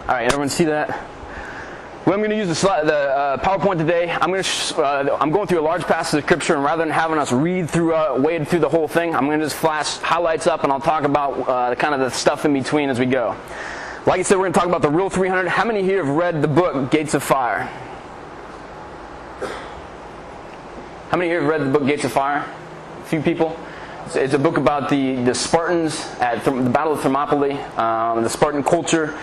All right, everyone see that? Well, I'm going to use the PowerPoint today. I'm going through a large passage of Scripture, and rather than having us wade through the whole thing, I'm going to just flash highlights up, and I'll talk about kind of the stuff in between as we go. Like I said, we're going to talk about the Rule 300. How many here have read the book Gates of Fire? How many here have read the book Gates of Fire? A few people. It's a book about the Spartans at the Battle of Thermopylae, the Spartan culture,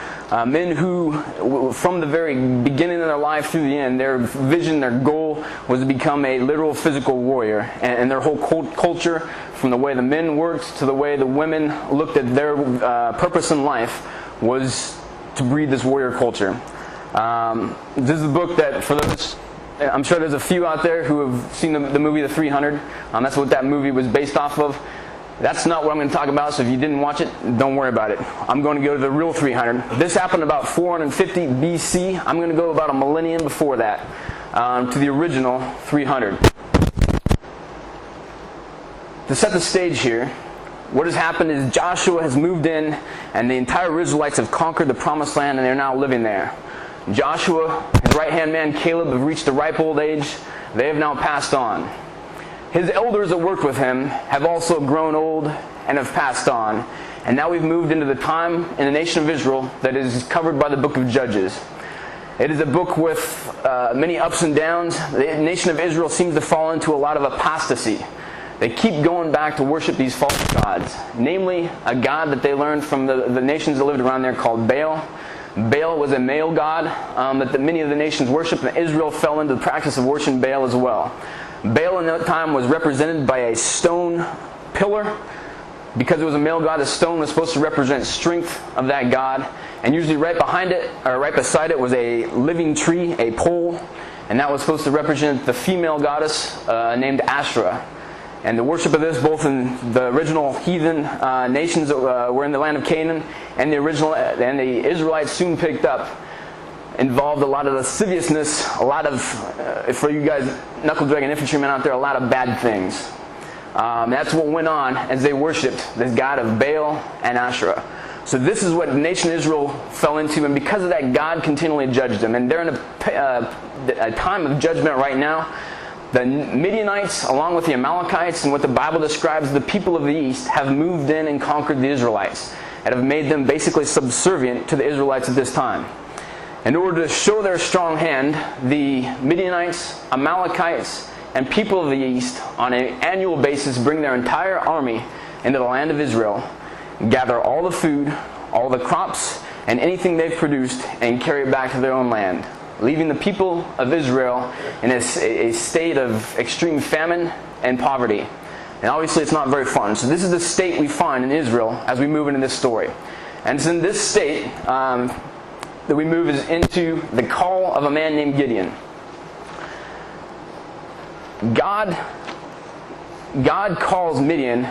men who, from the very beginning of their life through the end, their vision, their goal was to become a literal physical warrior. And their whole culture, from the way the men worked to the way the women looked at their purpose in life, was to breed this warrior culture. This is a book that, for those, I'm sure there's a few out there who have seen the movie The 300. That's what that movie was based off of. That's not what I'm going to talk about, so if you didn't watch it, don't worry about it. I'm going to go to the real 300. This happened about 450 BC. I'm going to go about a millennium before that, to the original 300. To set the stage here, what has happened is Joshua has moved in, and the entire Israelites have conquered the Promised Land, and they're now living there. Joshua, his right-hand man Caleb, have reached a ripe old age. They have now passed on. His elders that worked with him have also grown old and have passed on. And now we've moved into the time in the nation of Israel that is covered by the book of Judges. It is a book with many ups and downs. The nation of Israel seems to fall into a lot of apostasy. They keep going back to worship these false gods, namely a god that they learned from the nations that lived around there called Baal. Baal was a male god that many of the nations worshipped, and Israel fell into the practice of worshiping Baal as well. Baal in that time was represented by a stone pillar. Because it was a male god, a stone was supposed to represent strength of that god. And usually right behind it, or right beside it, was a living tree, a pole. And that was supposed to represent the female goddess named Asherah. And the worship of this, both in the original heathen nations that were in the land of Canaan, and the Israelites soon picked up, involved a lot of lasciviousness, a lot of, for you guys knuckle-dragging infantrymen out there, a lot of bad things. That's what went on as they worshipped this god of Baal and Asherah. So this is what the nation of Israel fell into, and because of that, God continually judged them. And they're in a time of judgment right now. The Midianites, along with the Amalekites, and what the Bible describes the people of the East, have moved in and conquered the Israelites, and have made them basically subservient to the Israelites at this time. In order to show their strong hand, the Midianites, Amalekites, and people of the East, on an annual basis, bring their entire army into the land of Israel, gather all the food, all the crops, and anything they've produced, and carry it back to their own land, leaving the people of Israel in a state of extreme famine and poverty. And obviously it's not very fun. So this is the state we find in Israel as we move into this story. And it's in this state that we move into the call of a man named Gideon. God calls Midian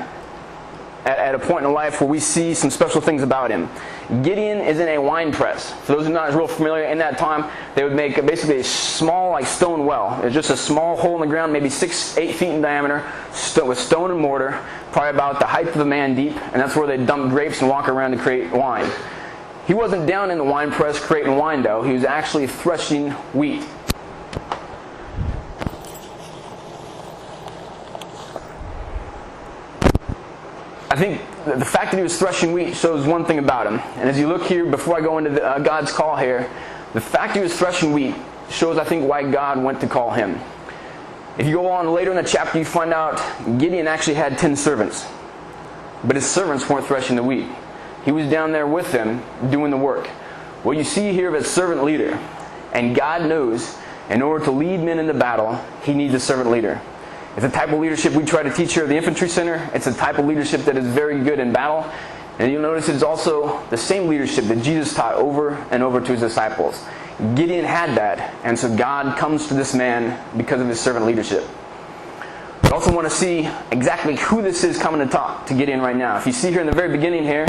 at a point in life where we see some special things about him. Gideon is in a wine press. For those who are not real familiar, in that time, they would make basically a small, stone well. It's just a small hole in the ground, maybe 6-8 feet in diameter, with stone and mortar, probably about the height of a man deep, and that's where they dump grapes and walk around to create wine. He wasn't down in the wine press creating wine dough. He was actually threshing wheat. I think the fact that he was threshing wheat shows one thing about him. And as you look here, before I go into God's call here, the fact he was threshing wheat shows, I think, why God went to call him. If you go on later in the chapter, you find out Gideon actually had 10 servants. But his servants weren't threshing the wheat. He was down there with them doing the work. What you see here is a servant leader. And God knows, in order to lead men into battle, he needs a servant leader. It's the type of leadership we try to teach here at the Infantry Center. It's a type of leadership that is very good in battle. And you'll notice it's also the same leadership that Jesus taught over and over to his disciples. Gideon had that, and so God comes to this man because of his servant leadership. We also want to see exactly who this is coming to talk to Gideon right now. If you see here in the very beginning here,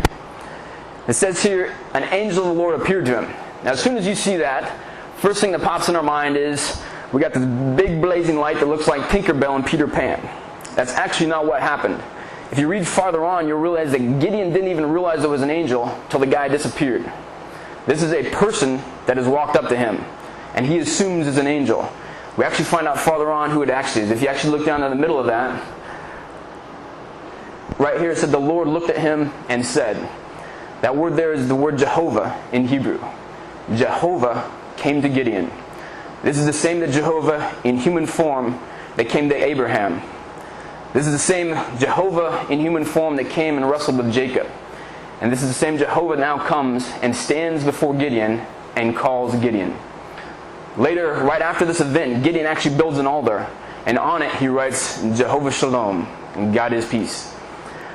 it says here, an angel of the Lord appeared to him. Now as soon as you see that, first thing that pops in our mind is, we got this big blazing light that looks like Tinkerbell and Peter Pan. That's actually not what happened. If you read farther on, you'll realize that Gideon didn't even realize there was an angel until the guy disappeared. This is a person that has walked up to him, and he assumes is an angel. We actually find out farther on who it actually is. If you actually look down in the middle of that, right here it said, the Lord looked at him and said. That word there is the word Jehovah in Hebrew. Jehovah came to Gideon. This is the same that Jehovah in human form that came to Abraham. This is the same Jehovah in human form that came and wrestled with Jacob. And this is the same Jehovah now comes and stands before Gideon and calls Gideon. Later, right after this event, Gideon actually builds an altar. And on it he writes, Jehovah Shalom, God is peace.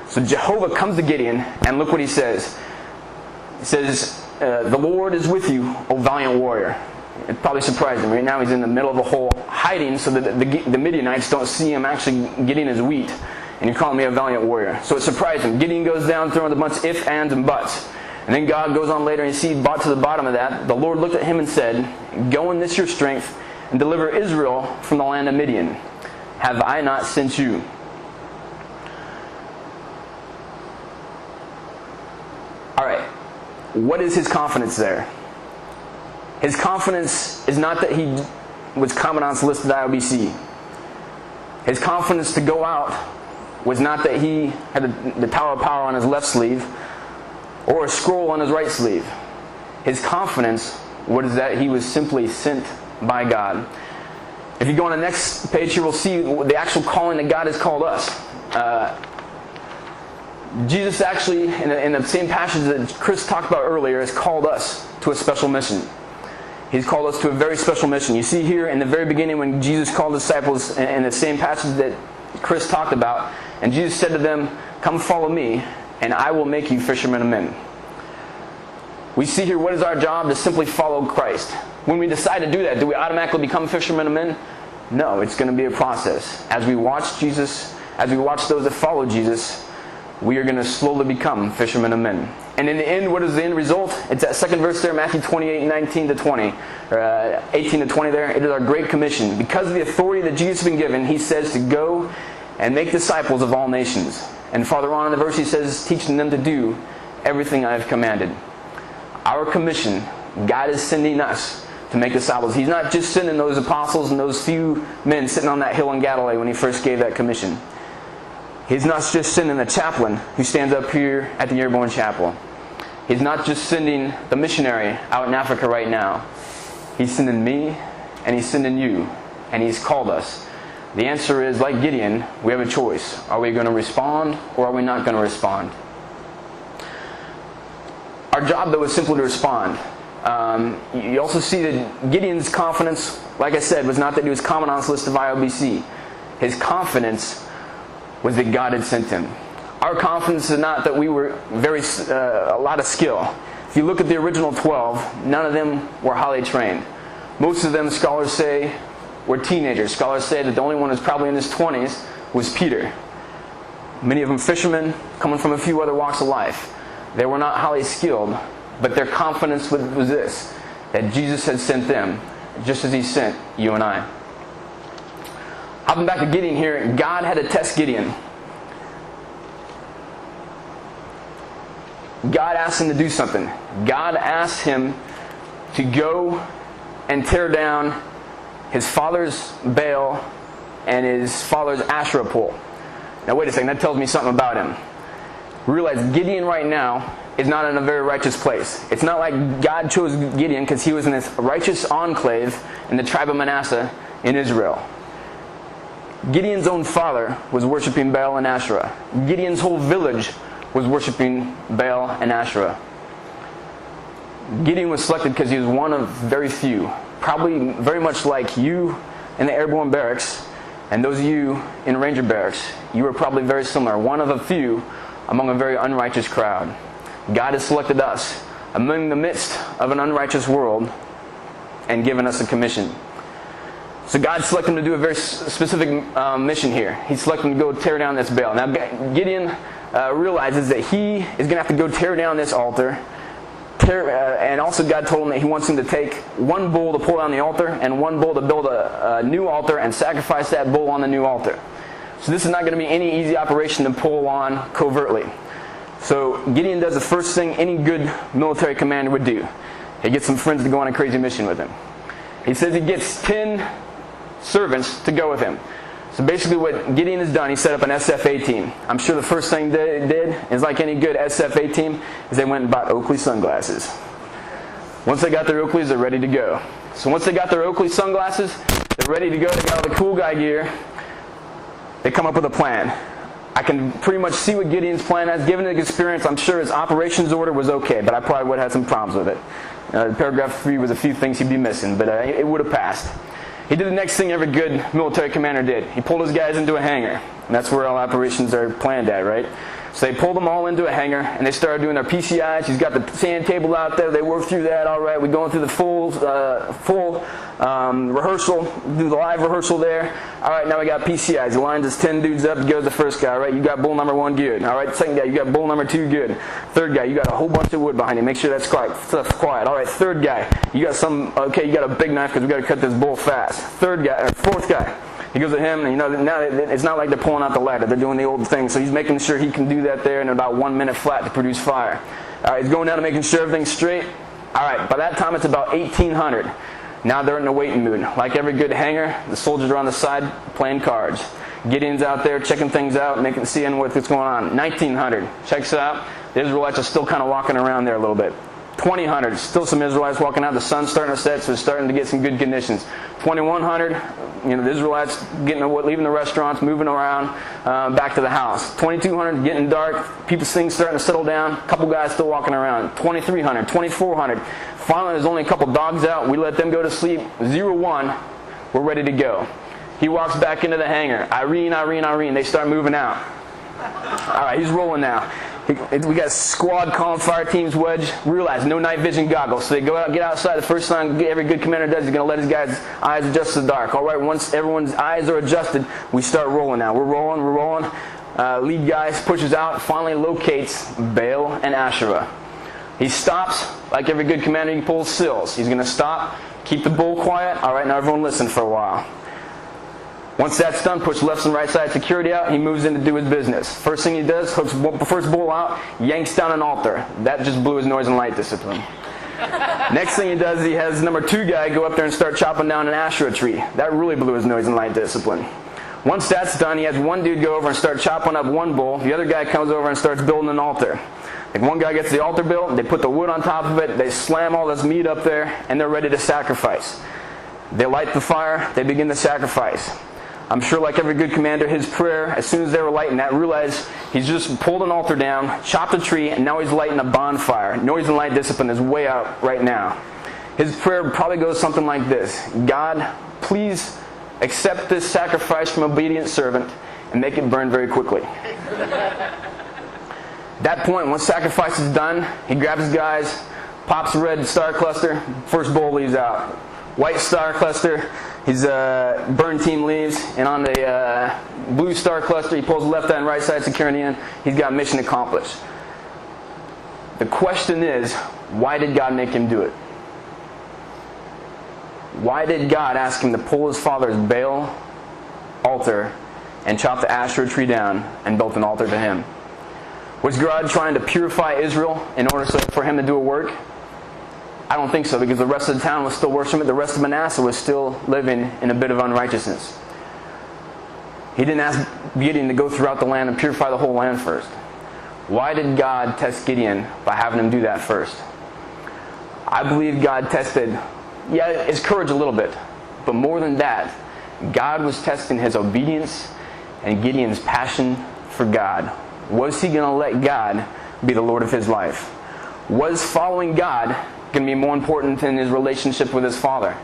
So Jehovah comes to Gideon, and look what he says. He says, the Lord is with you, O valiant warrior. It probably surprised him. Right now he's in the middle of a hole hiding so that the Midianites don't see him actually getting his wheat. And you're calling me a valiant warrior. So it surprised him. Gideon goes down throwing a bunch of ifs, ands, and buts. And then God goes on later and you see brought to the bottom of that. The Lord looked at him and said, go in this your strength and deliver Israel from the land of Midian. Have I not sent you? Alright. What is his confidence there? His confidence is not that he was Commandant's list at IOBC. His confidence to go out was not that he had the Tower of Power on his left sleeve or a scroll on his right sleeve. His confidence was that he was simply sent by God. If you go on the next page here, we'll see the actual calling that God has called us. Jesus actually, in the same passage that Chris talked about earlier, has called us to a special mission. He's called us to a very special mission. You see here in the very beginning when Jesus called the disciples in the same passage that Chris talked about, and Jesus said to them, come follow me, and I will make you fishermen of men. We see here, what is our job? To simply follow Christ. When we decide to do that, do we automatically become fishermen of men? No, it's going to be a process. As we watch Jesus, as we watch those that follow Jesus, we are going to slowly become fishermen of men. And in the end, what is the end result? It's that second verse there, Matthew 28, 19 to 20, or 18 to 20 there. It is our great commission. Because of the authority that Jesus has been given, he says to go and make disciples of all nations. And farther on in the verse he says, teaching them to do everything I have commanded. Our commission, God is sending us to make disciples. He's not just sending those apostles and those few men sitting on that hill in Galilee when he first gave that commission. He's not just sending the chaplain who stands up here at the Airborne Chapel. He's not just sending the missionary out in Africa right now. He's sending me, and he's sending you, and he's called us. The answer is, like Gideon, we have a choice. Are we going to respond, or are we not going to respond? Our job, though, is simply to respond. You also see that Gideon's confidence, like I said, was not that he was Commandant's list of IOBC. His confidence was that God had sent him. Our confidence is not that we were a lot of skill. If you look at the original 12, none of them were highly trained. Most of them, scholars say, were teenagers. Scholars say that the only one who was probably in his 20s was Peter. Many of them fishermen, coming from a few other walks of life. They were not highly skilled, but their confidence was this, that Jesus had sent them, just as he sent you and I. Hopping back to Gideon here, God had to test Gideon. God asked him to do something. God asked him to go and tear down his father's Baal and his father's Asherah pole. Now wait a second, that tells me something about him. Realize Gideon right now is not in a very righteous place. It's not like God chose Gideon because he was in this righteous enclave in the tribe of Manasseh in Israel. Gideon's own father was worshiping Baal and Asherah. Gideon's whole village was worshiping Baal and Asherah. Gideon was selected because he was one of very few. Probably very much like you in the airborne barracks and those of you in ranger barracks. You were probably very similar. One of a few among a very unrighteous crowd. God has selected us among the midst of an unrighteous world and given us a commission. So God selected him to do a very specific mission here. He selected him to go tear down this Baal. Now Gideon realizes that he is going to have to go tear down this altar. And also God told him that he wants him to take one bull to pull down the altar and one bull to build a new altar and sacrifice that bull on the new altar. So this is not going to be any easy operation to pull on covertly. So Gideon does the first thing any good military commander would do. He gets some friends to go on a crazy mission with him. He says he gets 10 servants to go with him. So basically what Gideon has done, he set up an SFA team. I'm sure the first thing they did is like any good SFA team, is they went and bought Oakley sunglasses. Once they got their Oakleys, they're ready to go. So once they got their Oakley sunglasses, they're ready to go. They got all the cool guy gear. They come up with a plan. I can pretty much see what Gideon's plan is. Given his experience, I'm sure his operations order was okay, but I probably would have had some problems with it. Paragraph 3 was a few things he'd be missing, but it would have passed. He did the next thing every good military commander did. He pulled his guys into a hangar. And that's where all operations are planned at, right? So they pulled them all into a hangar, and they started doing their PCIs. He's got the sand table out there. They worked through that, all right. We're going through the full rehearsal, do the live rehearsal there. All right, now we got PCIs. He lines his 10 dudes up, goes the first guy, all right. You got bull number 1, good. All right, second guy, you got bull number 2, good. Third guy, you got a whole bunch of wood behind you. Make sure that's quiet. All right, third guy, you got you got a big knife because we got to cut this bull fast. Fourth guy. He goes to him, and now it's not like they're pulling out the ladder. They're doing the old thing. So he's making sure he can do that there in about 1 minute flat to produce fire. All right, he's going down and making sure everything's straight. All right, by that time it's about 1800. Now they're in the waiting mood. Like every good hangar, the soldiers are on the side playing cards. Gideon's out there checking things out, seeing what's going on. 1900, checks it out. The Israelites are still kind of walking around there a little bit. 2000, still some Israelites walking out. The sun's starting to set, so it's starting to get some good conditions. 2100, the Israelites leaving the restaurants, moving around, back to the house. 2200, getting dark. Things starting to settle down. A couple guys still walking around. 2300, 2400. Finally, there's only a couple dogs out. We let them go to sleep. 01, we're ready to go. He walks back into the hangar. Irene. They start moving out. All right, he's rolling now. We got squad calling fire teams wedge. Realize no night vision goggles. So they go out, get outside. The first thing every good commander does is going to let his guys' eyes adjust to the dark. All right, once everyone's eyes are adjusted, we start rolling now. We're rolling. Lead guy pushes out, finally locates Baal and Asherah. He stops, like every good commander, he pulls sills. He's going to stop, keep the bull quiet. All right, now everyone listen for a while. Once that's done, push left and right side security out, he moves in to do his business. First thing he does, hooks the first bull out, yanks down an altar. That just blew his noise and light discipline. Next thing he does, he has number 2 guy go up there and start chopping down an Asherah tree. That really blew his noise and light discipline. Once that's done, he has one dude go over and start chopping up one bull. The other guy comes over and starts building an altar. If one guy gets the altar built, they put the wood on top of it, they slam all this meat up there, and they're ready to sacrifice. They light the fire, they begin to sacrifice. I'm sure like every good commander, his prayer, as soon as they were lighting that, realized he's just pulled an altar down, chopped a tree, and now he's lighting a bonfire. Noise and light discipline is way out right now. His prayer probably goes something like this. God, please accept this sacrifice from obedient servant and make it burn very quickly. At that point, once sacrifice is done, he grabs his guys, pops a red star cluster, first bull leaves out. White star cluster, his burn team leaves, and on the blue star cluster, he pulls left and right side security in. He's got mission accomplished. The question is, why did God make him do it? Why did God ask him to pull his father's Baal altar and chop the Asherah tree down and build an altar to him? Was God trying to purify Israel in order for him to do a work? I don't think so, because the rest of the town was still worshiping. The rest of Manasseh was still living in a bit of unrighteousness. He didn't ask Gideon to go throughout the land and purify the whole land first. Why did God test Gideon by having him do that first? I believe God tested, his courage a little bit. But more than that, God was testing his obedience and Gideon's passion for God. Was he going to let God be the Lord of his life? Was following God going to be more important than his relationship with his father?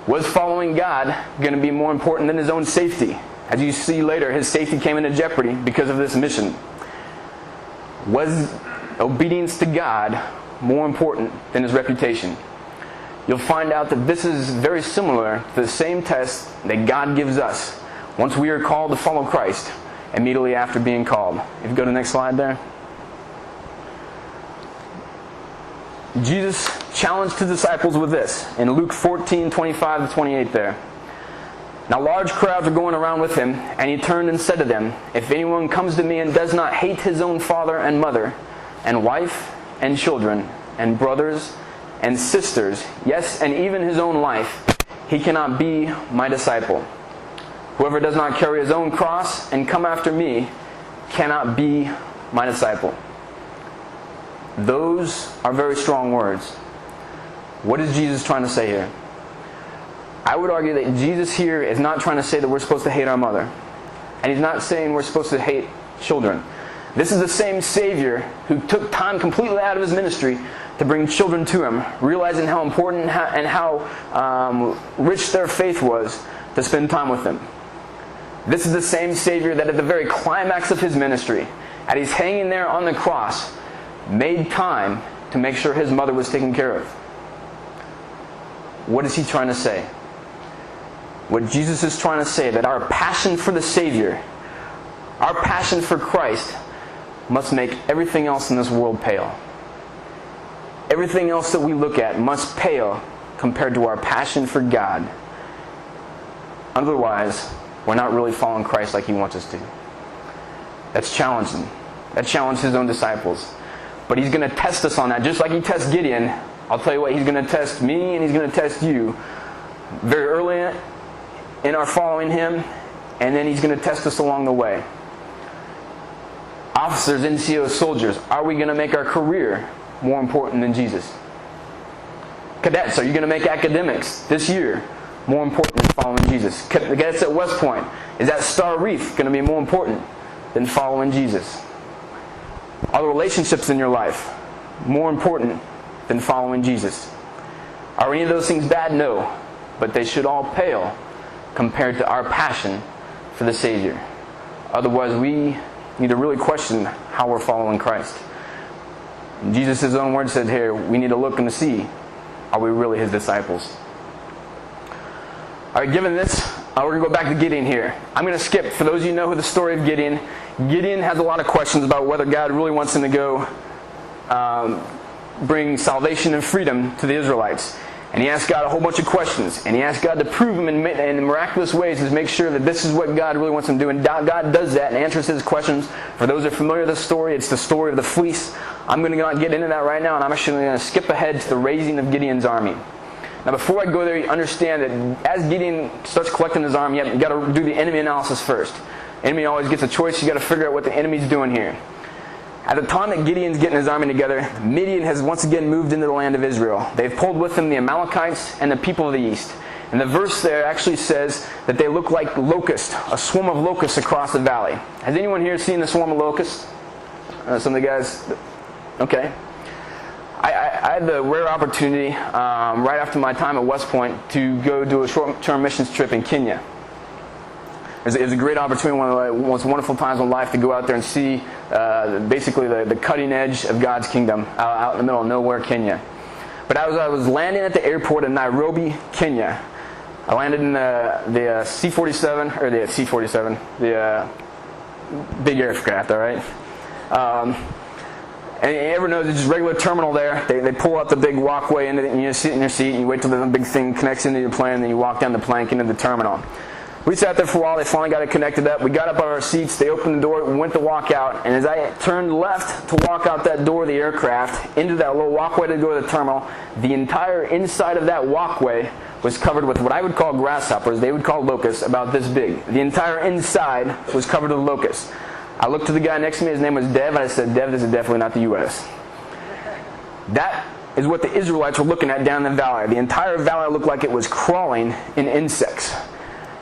Was following God going to be more important than his own safety? As you see later, his safety came into jeopardy because of this mission. Was obedience to God more important than his reputation? You'll find out that this is very similar to the same test that God gives us once we are called to follow Christ immediately after being called. If you go to the next slide there. Jesus challenged his disciples with this in Luke 14:25-28 there. Now large crowds were going around with him, and he turned and said to them, "If anyone comes to me and does not hate his own father and mother, and wife and children, and brothers and sisters, yes, and even his own life, he cannot be my disciple. Whoever does not carry his own cross and come after me cannot be my disciple. Those are very strong words. What is Jesus trying to say here? I would argue that Jesus here is not trying to say that we're supposed to hate our mother. And he's not saying we're supposed to hate children. This is the same Savior who took time completely out of his ministry to bring children to him, realizing how important and how rich their faith was to spend time with them. This is the same Savior that at the very climax of his ministry, as he's hanging there on the cross, made time to make sure his mother was taken care of. What is he trying to say? What Jesus is trying to say, that our passion for the Savior, our passion for Christ, must make everything else in this world pale. Everything else that we look at must pale compared to our passion for God. Otherwise, we're not really following Christ like he wants us to. That's challenging. That challenged his own disciples. But he's going to test us on that. Just like he tests Gideon, I'll tell you what, he's going to test me and he's going to test you very early in our following him, and then he's going to test us along the way. Officers, NCO, soldiers, are we going to make our career more important than Jesus? Cadets, are you going to make academics this year more important than following Jesus? Cadets at West Point, is that star wreath going to be more important than following Jesus? Are the relationships in your life more important than following Jesus? Are any of those things bad? No. But they should all pale compared to our passion for the Savior. Otherwise, we need to really question how we're following Christ. Jesus' own word said here, we need to look and see, are we really his disciples? Alright, given this, we're going to go back to Gideon here. I'm going to skip, for those of you who know the story of Gideon, Gideon has a lot of questions about whether God really wants him to go bring salvation and freedom to the Israelites. And he asked God a whole bunch of questions. And he asked God to prove him in miraculous ways to make sure that this is what God really wants him to do. And God does that and answers his questions. For those who are familiar with this story, it's the story of the fleece. I'm going to not get into that right now, and I'm actually going to skip ahead to the raising of Gideon's army. Now, before I go there, you understand that as Gideon starts collecting his army, you've got to do the enemy analysis first. Enemy always gets a choice. You've got to figure out what the enemy's doing here. At the time that Gideon's getting his army together, Midian has once again moved into the land of Israel. They've pulled with them the Amalekites and the people of the east. And the verse there actually says that they look like locusts, a swarm of locusts across the valley. Has anyone here seen the swarm of locusts? Some of the guys? Okay. I had the rare opportunity, right after my time at West Point, to go do a short-term missions trip in Kenya. It was a great opportunity, one of the most wonderful times in life to go out there and see basically the cutting edge of God's kingdom out in the middle of nowhere, Kenya. But as I was landing at the airport in Nairobi, Kenya, I landed in the C-47, or the C-47, the big aircraft, all right? And you ever know there's just a regular terminal there. They pull out the big walkway into and you sit in your seat and you wait till the big thing connects into your plane and then you walk down the plank into the terminal. We sat there for a while. They finally got it connected up. We got up out of our seats. They opened the door. We went to walk out. And as I turned left to walk out that door of the aircraft into that little walkway to go to the terminal, the entire inside of that walkway was covered with what I would call grasshoppers. They would call locusts, about this big. The entire inside was covered with locusts. I looked to the guy next to me. His name was Dev. And I said, Dev, this is definitely not the U.S. That is what the Israelites were looking at down in the valley. The entire valley looked like it was crawling in insects.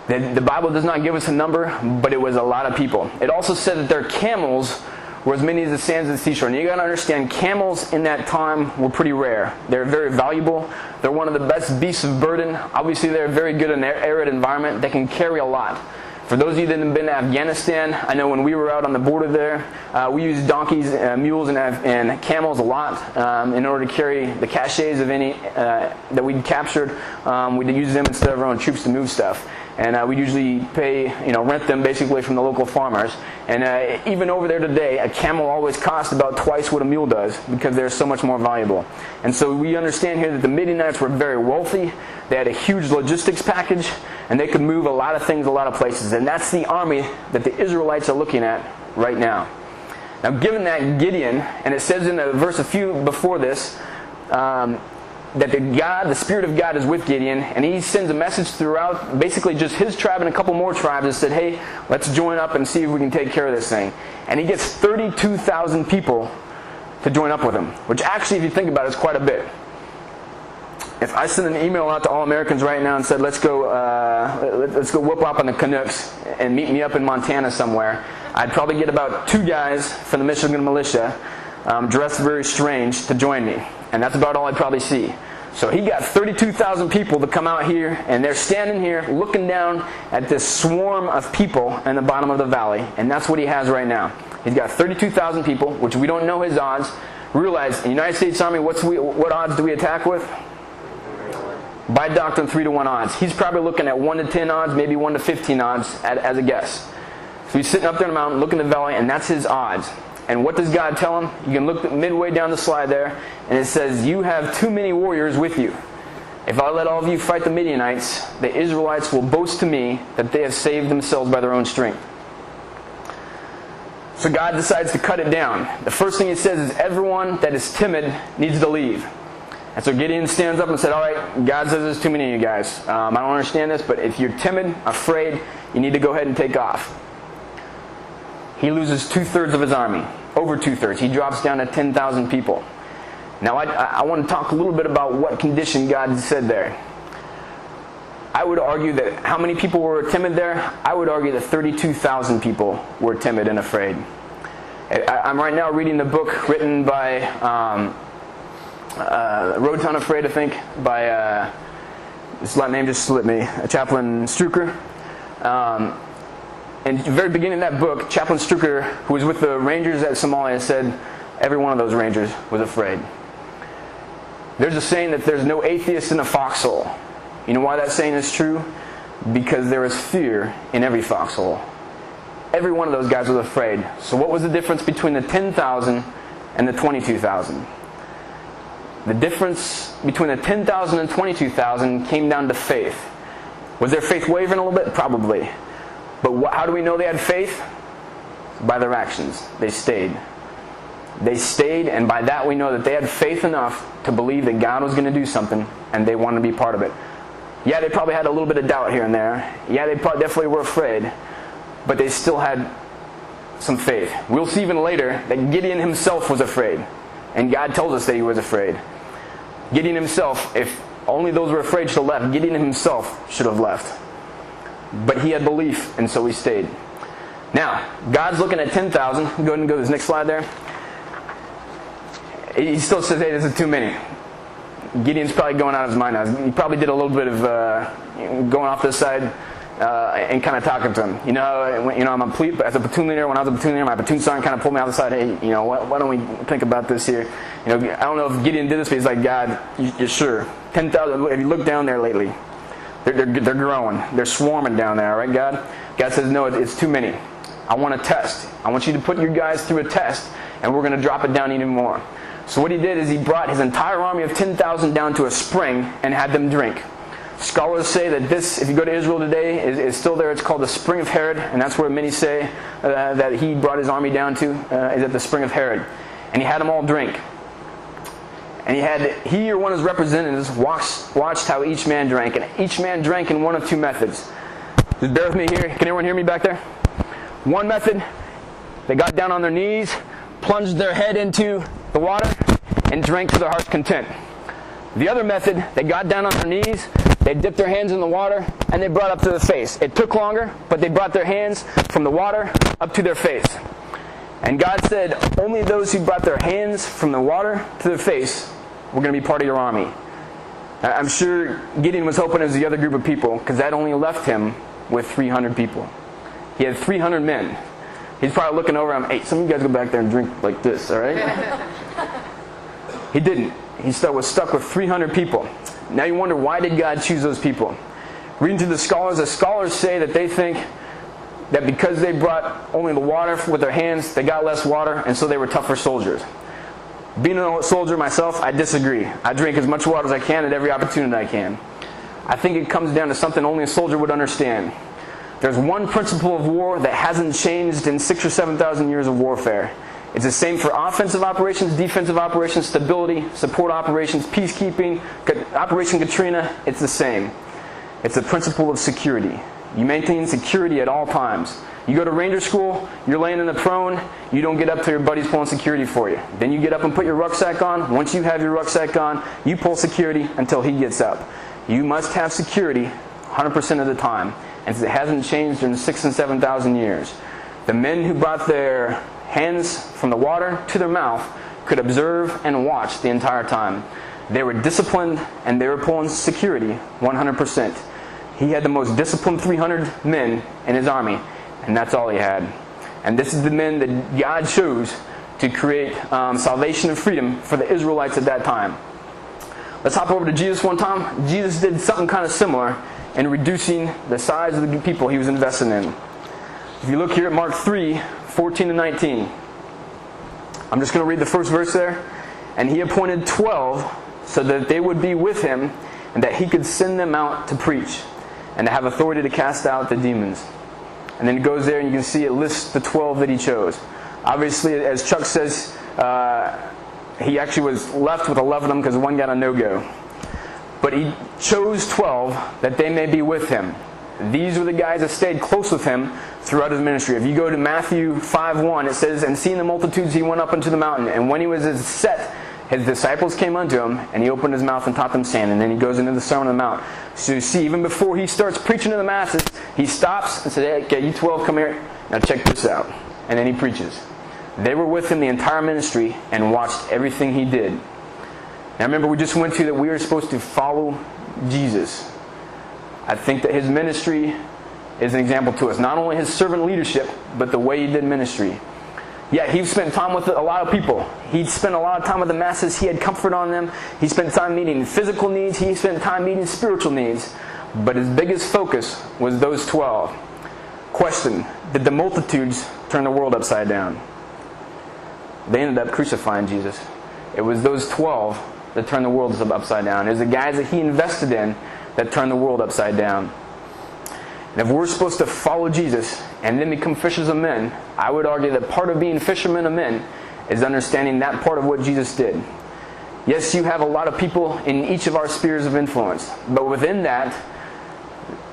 The Bible does not give us a number, but it was a lot of people. It also said that their camels were as many as the sands of the seashore. And you got to understand, camels in that time were pretty rare. They're very valuable. They're one of the best beasts of burden. Obviously, they're very good in an arid environment. They can carry a lot. For those of you that have been to Afghanistan, I know when we were out on the border there, we used donkeys, mules, and camels a lot in order to carry the caches of any that we'd captured. We'd use them instead of our own troops to move stuff. And we'd usually rent them basically from the local farmers. And even over there today, a camel always costs about twice what a mule does because they're so much more valuable. And so we understand here that the Midianites were very wealthy. They had a huge logistics package, and they could move a lot of things a lot of places. And that's the army that the Israelites are looking at right now. Now, given that Gideon, and it says in the verse a few before this, that the Spirit of God is with Gideon, and he sends a message throughout basically just his tribe and a couple more tribes that said, hey, let's join up and see if we can take care of this thing. And he gets 32,000 people to join up with him, which actually, if you think about it, is quite a bit. If I send an email out to all Americans right now and said, let's go whoop up on the Canucks and meet me up in Montana somewhere, I'd probably get about 2 guys from the Michigan militia dressed very strange to join me. And that's about all I'd probably see. So he got 32,000 people to come out here, and they're standing here looking down at this swarm of people in the bottom of the valley. And that's what he has right now. He's got 32,000 people, which we don't know his odds. Realize, in the United States Army, what odds do we attack with? By doctrine, 3-to-1 odds. He's probably looking at 1-to-10 odds, maybe 1-to-15 odds as a guess. So he's sitting up there in the mountain, looking at the valley, and that's his odds. And what does God tell him? You can look midway down the slide there, and it says, you have too many warriors with you. If I let all of you fight the Midianites, the Israelites will boast to me that they have saved themselves by their own strength. So God decides to cut it down. The first thing he says is everyone that is timid needs to leave. And so Gideon stands up and said, all right, God says there's too many of you guys. I don't understand this, but if you're timid, afraid, you need to go ahead and take off. He loses 2/3 of his army. Over 2/3. He drops down to 10,000 people. Now I want to talk a little bit about what condition God said there. I would argue that how many people were timid there? I would argue that 32,000 people were timid and afraid. I'm right now reading the book written by Road to Unafraid, I think, by this name just slipped me, Chaplain Strucker. And at the very beginning of that book, Chaplain Strucker, who was with the Rangers at Somalia, said every one of those Rangers was afraid. There's a saying that there's no atheist in a foxhole. You know why that saying is true? Because there is fear in every foxhole. Every one of those guys was afraid. So what was the difference between the 10,000 and the 22,000? The difference between the 10,000 and 22,000 came down to faith. Was their faith wavering a little bit? Probably. But how do we know they had faith? By their actions. They stayed. They stayed, and by that we know that they had faith enough to believe that God was going to do something, and they wanted to be part of it. Yeah, they probably had a little bit of doubt here and there. Yeah, they definitely were afraid. But they still had some faith. We'll see even later that Gideon himself was afraid. And God tells us that he was afraid. Gideon himself, if only those were afraid should have left, Gideon himself should have left. But he had belief, and so he stayed. Now, God's looking at 10,000. Go ahead and go to this next slide there. He still says, hey, this is too many. Gideon's probably going out of his mind now. He probably did a little bit of going off this side and kind of talking to him. I'm as a platoon leader. When I was a platoon leader, my platoon sergeant kind of pulled me out the side. Hey, why don't we think about this here? I don't know if Gideon did this, but he's like, God, you're sure? 10,000. If you look down there lately, they're growing. They're swarming down there. All right, God? God says, no, it's too many. I want a test. I want you to put your guys through a test, and we're going to drop it down even more. So what he did is he brought his entire army of 10,000 down to a spring and had them drink. Scholars say that this, if you go to Israel today, is still there. It's called the Spring of Herod, and that's where many say that he brought his army down to, is at the Spring of Herod. And he had them all drink. And he or one of his representatives watched how each man drank. And each man drank in one of two methods. Just bear with me here. Can everyone hear me back there? One method, they got down on their knees, plunged their head into the water, and drank to their heart's content. The other method, they got down on their knees, they dipped their hands in the water, and they brought up to the face. It took longer, but they brought their hands from the water up to their face. And God said, only those who brought their hands from the water to their face were going to be part of your army. I'm sure Gideon was hoping it was the other group of people, because that only left him with 300 people. He had 300 men. He's probably looking over at him, hey, some of you guys go back there and drink like this, all right? He didn't. He was stuck with 300 people. Now you wonder, why did God choose those people? Reading through the scholars say that they think that because they brought only the water with their hands, they got less water, and so they were tougher soldiers. Being a soldier myself, I disagree. I drink as much water as I can at every opportunity I can. I think it comes down to something only a soldier would understand. There's one principle of war that hasn't changed in 6,000 or 7,000 years of warfare, It's the same for offensive operations, defensive operations, stability, support operations, peacekeeping, Operation Katrina. It's the same. It's a principle of security. You maintain security at all times. You go to ranger school, you're laying in the prone, you don't get up till your buddy's pulling security for you. Then you get up and put your rucksack on. Once you have your rucksack on, you pull security until he gets up. You must have security 100% of the time. And it hasn't changed in 6,000 and 7,000 years. The men who brought their hands from the water to their mouth could observe and watch the entire time. They were disciplined and they were pulling security 100%. He had the most disciplined 300 men in his army, and that's all he had. And this is the men that God chose to create salvation and freedom for the Israelites at that time. Let's hop over to Jesus one time. Jesus did something kind of similar in reducing the size of the people he was investing in. If you look here at Mark 3, 14 to 19. I'm just going to read the first verse there. And he appointed 12 so that they would be with him and that he could send them out to preach and to have authority to cast out the demons. And then it goes there and you can see it lists the 12 that he chose. Obviously, as Chuck says, he actually was left with 11 of them because one got a no-go. But he chose 12 that they may be with him. These were the guys that stayed close with him throughout his ministry. If you go to Matthew 5:1, it says, "And seeing the multitudes, he went up into the mountain. And when he was set, his disciples came unto him, and he opened his mouth and taught them, saying," and then he goes into the Sermon on the Mount. So you see, even before he starts preaching to the masses, he stops and says, "Hey, okay, you 12, come here. Now check this out." And then he preaches. They were with him the entire ministry and watched everything he did. Now remember, we just went to that we are supposed to follow Jesus. I think that his ministry is an example to us. Not only his servant leadership, but the way he did ministry. Yeah, he spent time with a lot of people. He spent a lot of time with the masses. He had comfort on them. He spent time meeting physical needs. He spent time meeting spiritual needs. But his biggest focus was those 12. Question: did the multitudes turn the world upside down? They ended up crucifying Jesus. It was those 12 that turned the world upside down. It was the guys that he invested in that turned the world upside down. And if we're supposed to follow Jesus and then become fishers of men, I would argue that part of being fishermen of men is understanding that part of what Jesus did. Yes, you have a lot of people in each of our spheres of influence, but within that,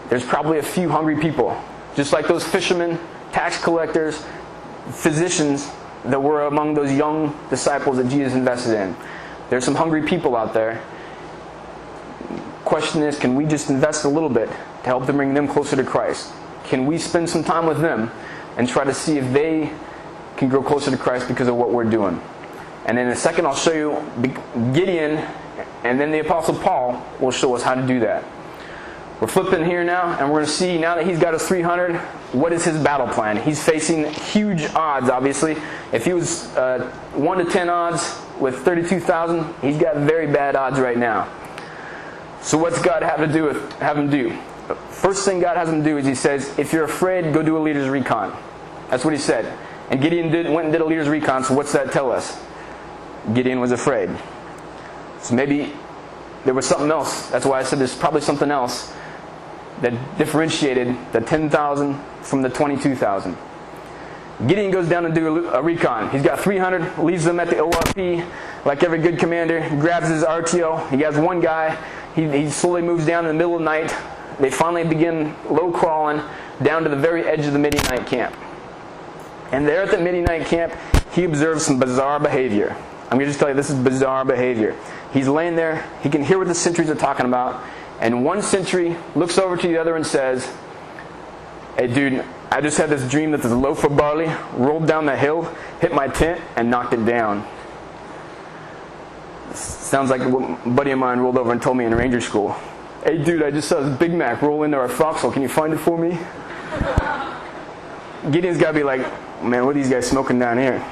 there's probably a few hungry people. Just like those fishermen, tax collectors, physicians that were among those young disciples that Jesus invested in. There's some hungry people out there. Question is, can we just invest a little bit to help them bring them closer to Christ? Can we spend some time with them and try to see if they can grow closer to Christ because of what we're doing? And in a second I'll show you Gideon, and then the Apostle Paul will show us how to do that. We're flipping here now, and we're going to see, now that he's got his 300, what is his battle plan? He's facing huge odds, obviously. If he was 1 to 10 odds with 32,000, he's got very bad odds right now. So what's God have him do? First thing God has him do is he says, if you're afraid, go do a leader's recon. That's what he said. And Gideon went and did a leader's recon, so what's that tell us? Gideon was afraid. So maybe there was something else. That's why I said there's probably something else that differentiated the 10,000 from the 22,000. Gideon goes down to do a recon. He's got 300, leaves them at the ORP like every good commander, grabs his RTO. He has one guy. He slowly moves down in the middle of the night. They finally begin low crawling down to the very edge of the Midianite camp. And there at the Midianite camp, he observes some bizarre behavior. I'm going to just tell you, this is bizarre behavior. He's laying there. He can hear what the sentries are talking about. And one sentry looks over to the other and says, "Hey dude, I just had this dream that this loaf of barley rolled down the hill, hit my tent, and knocked it down." Sounds like what a buddy of mine rolled over and told me in ranger school. "Hey dude, I just saw this Big Mac roll into our foxhole. Can you find it for me?" Gideon's got to be like, "Man, what are these guys smoking down here?"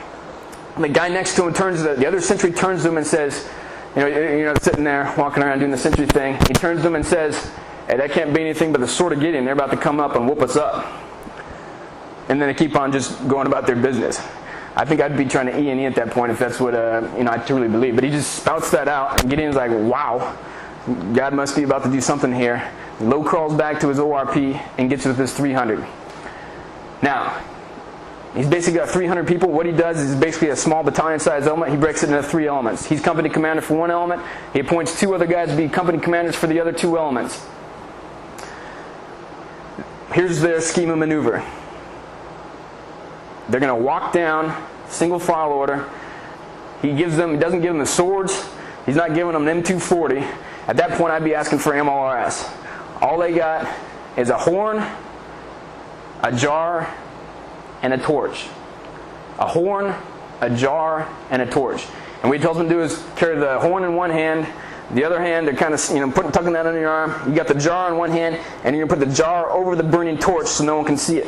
The guy next to him the other sentry turns to him and says, sitting there, walking around doing the sentry thing. He turns to him and says, "Hey, that can't be anything but the sword of Gideon. They're about to come up and whoop us up." And then they keep on just going about their business. I think I'd be trying to E&E at that point if that's what I truly believe. But he just spouts that out, and Gideon's like, "Wow, God must be about to do something here." Low crawls back to his ORP and gets with his 300. Now, He's basically got 300 people. What he does is basically a small battalion-sized element. He breaks it into 3 elements. He's company commander for one element. He appoints 2 other guys to be company commanders for the other 2 elements. Here's their scheme of maneuver. They're going to walk down, single file order. He doesn't give them the swords. He's not giving them an M240. At that point, I'd be asking for MLRS. All they got is a horn, a jar, and a torch. A horn, a jar, and a torch. And what he tells them to do is carry the horn in one hand. The other hand, they're kind of tucking that under your arm. You got the jar in one hand, and you're going to put the jar over the burning torch so no one can see it.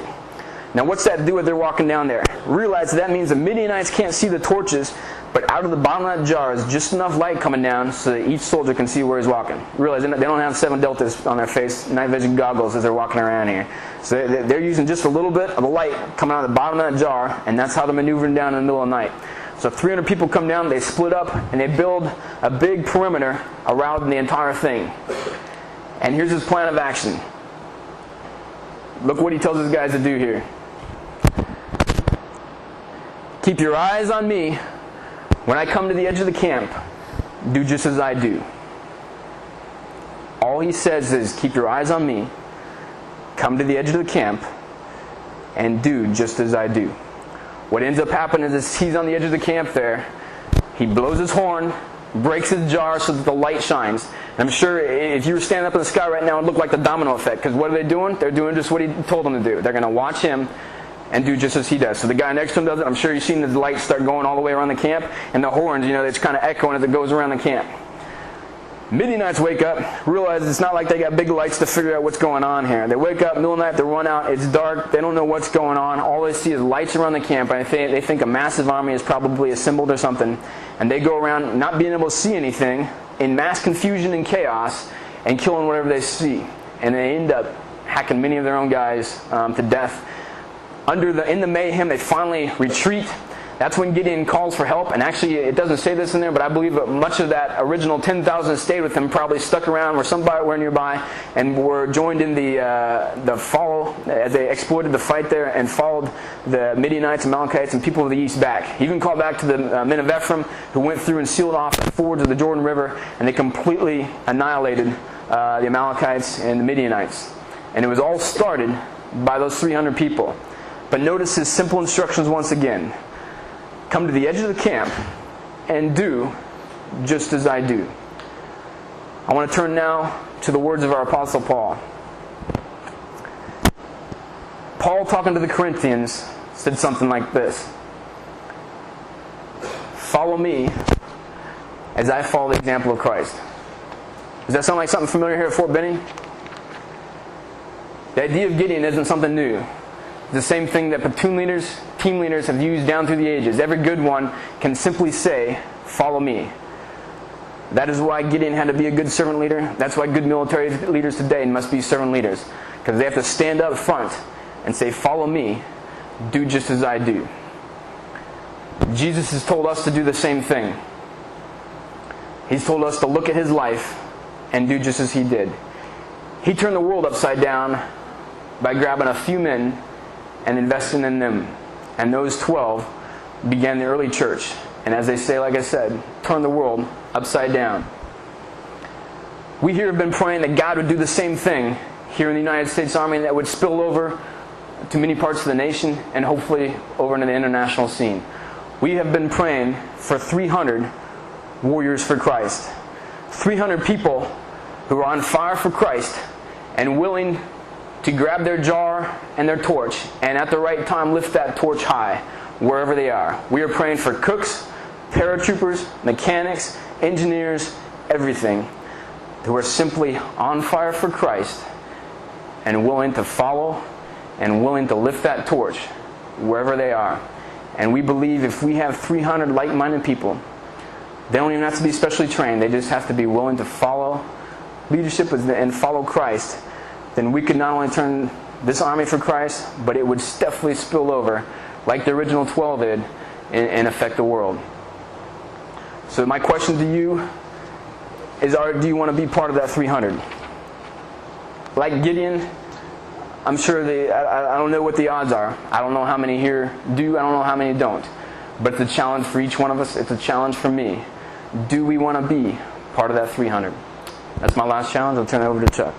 Now, what's that do when they're walking down there? Realize that means the Midianites can't see the torches, but out of the bottom of that jar is just enough light coming down so that each soldier can see where he's walking. Realize they don't have 7 deltas on their face, night vision goggles as they're walking around here. So they're using just a little bit of the light coming out of the bottom of that jar, and that's how they're maneuvering down in the middle of the night. So 300 people come down, they split up, and they build a big perimeter around the entire thing. And here's his plan of action. Look what he tells his guys to do here. Keep your eyes on me. When I come to the edge of the camp, do just as I do. All he says is, keep your eyes on me, come to the edge of the camp, and do just as I do. What ends up happening is he's on the edge of the camp there. He blows his horn, breaks his jar so that the light shines. And I'm sure if you were standing up in the sky right now, it would look like the domino effect. Because what are they doing? They're doing just what he told them to do. They're going to watch him and do just as he does. So the guy next to him does it. I'm sure you've seen the lights start going all the way around the camp. And the horns, it's kind of echoing as it goes around the camp. Midianites wake up, realize it's not like they got big lights to figure out what's going on here. They wake up, middle of the night, they run out, it's dark, they don't know what's going on. All they see is lights around the camp, and they think a massive army is probably assembled or something. And they go around not being able to see anything, in mass confusion and chaos, and killing whatever they see. And they end up hacking many of their own guys to death. In the mayhem, they finally retreat. That's when Gideon calls for help, and actually it doesn't say this in there, but I believe that much of that original 10,000 that stayed with him probably stuck around, or somewhere nearby, and were joined in the follow as they exploited the fight there and followed the Midianites, Amalekites, and people of the east back. He even called back to the men of Ephraim, who went through and sealed off the fords of the Jordan River, and they completely annihilated the Amalekites and the Midianites. And it was all started by those 300 people. But notice his simple instructions once again. Come to the edge of the camp and do just as I do. I want to turn now to the words of our Apostle Paul. Paul, talking to the Corinthians, said something like this. Follow me as I follow the example of Christ. Does that sound like something familiar here at Fort Benning? The idea of Gideon isn't something new. It's the same thing that platoon leaders, team leaders have used down through the ages. Every good one can simply say, follow me. That is why Gideon had to be a good servant leader. That's why good military leaders today must be servant leaders. Because they have to stand up front and say, follow me, do just as I do. Jesus has told us to do the same thing. He's told us to look at his life and do just as he did. He turned the world upside down by grabbing a few men and investing in them. And those 12 began the early church. And as they say, like I said, turn the world upside down. We here have been praying that God would do the same thing here in the United States Army, that would spill over to many parts of the nation and hopefully over into the international scene. We have been praying for 300 warriors for Christ. 300 people who are on fire for Christ and willing to grab their jar and their torch and at the right time lift that torch high wherever they are. We are praying for cooks, paratroopers, mechanics, engineers, everything, who are simply on fire for Christ and willing to follow and willing to lift that torch wherever they are. And we believe if we have 300 like-minded people, they don't even have to be specially trained. They just have to be willing to follow leadership and follow Christ. Then we could not only turn this army for Christ, but it would definitely spill over, like the original 12 did, and affect the world. So my question to you is, do you want to be part of that 300? Like Gideon, I'm sure I don't know what the odds are. I don't know how many here do. I don't know how many don't. But it's a challenge for each one of us. It's a challenge for me. Do we want to be part of that 300? That's my last challenge. I'll turn it over to Chuck.